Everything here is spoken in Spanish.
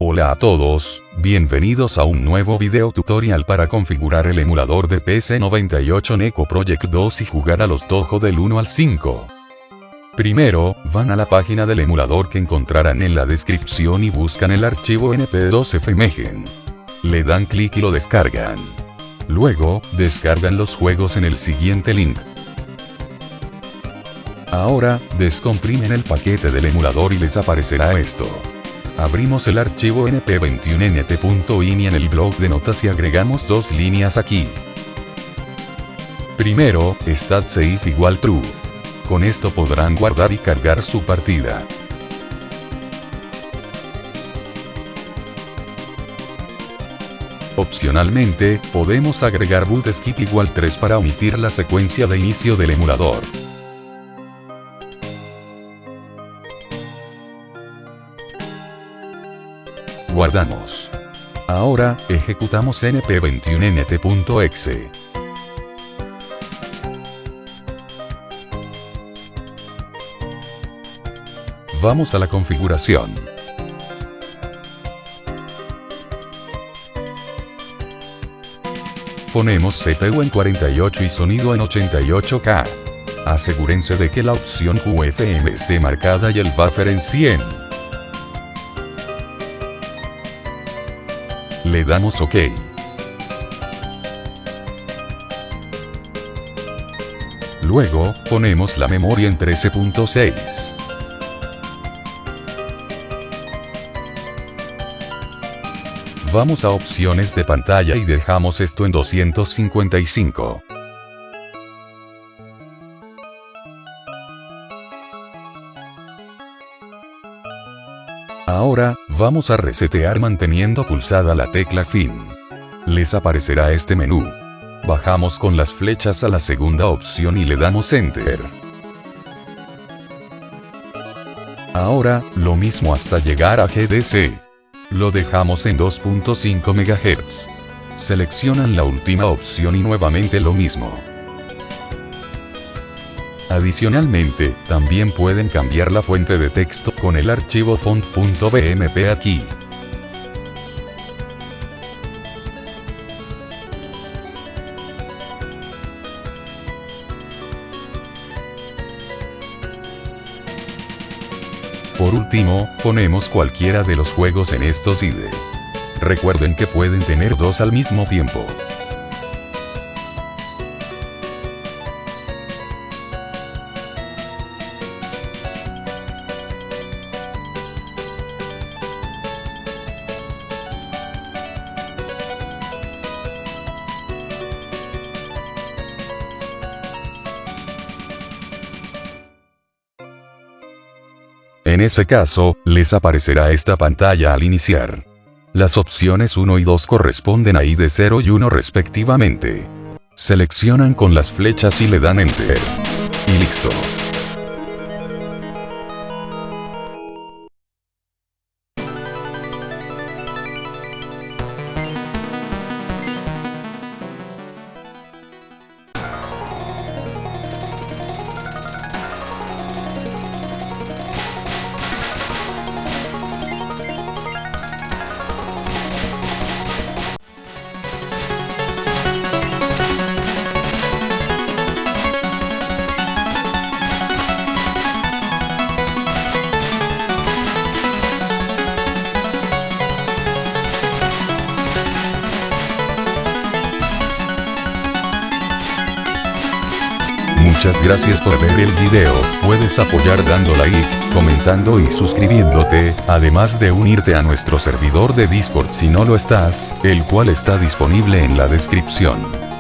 Hola a todos, bienvenidos a un nuevo video tutorial para configurar el emulador de PC98 Neko Project 2 y jugar a los Touhou del 1 al 5. Primero, van a la página del emulador que encontrarán en la descripción y buscan el archivo np2fmegen. Le dan clic y lo descargan. Luego, descargan los juegos en el siguiente link. Ahora, descomprimen el paquete del emulador y les aparecerá esto. Abrimos el archivo np21nt.ini y en el blog de notas y agregamos dos líneas aquí. Primero, stat_safe = true. Con esto podrán guardar y cargar su partida. Opcionalmente, podemos agregar boot skip = 3 para omitir la secuencia de inicio del emulador. Guardamos. Ahora, ejecutamos np21nt.exe. Vamos a la configuración. Ponemos CPU en 48 y sonido en 88K. Asegúrense de que la opción QFM esté marcada y el buffer en 100. Le damos OK. Luego, ponemos la memoria en 13.6. Vamos a opciones de pantalla y dejamos esto en 255. Ahora, vamos a resetear manteniendo pulsada la tecla fin. Les aparecerá este menú. Bajamos con las flechas a la segunda opción y le damos Enter. Ahora, lo mismo hasta llegar a GDC. Lo dejamos en 2.5 MHz. Seleccionan la última opción y nuevamente lo mismo. Adicionalmente, también pueden cambiar la fuente de texto con el archivo font.bmp aquí. Por último, ponemos cualquiera de los juegos en estos IDE. Recuerden que pueden tener dos al mismo tiempo. En ese caso, les aparecerá esta pantalla al iniciar. Las opciones 1 y 2 corresponden a IDE 0 y 1 respectivamente. Seleccionan con las flechas y le dan Enter. Y listo. Muchas gracias por ver el video, puedes apoyar dando like, comentando y suscribiéndote, además de unirte a nuestro servidor de Discord si no lo estás, el cual está disponible en la descripción.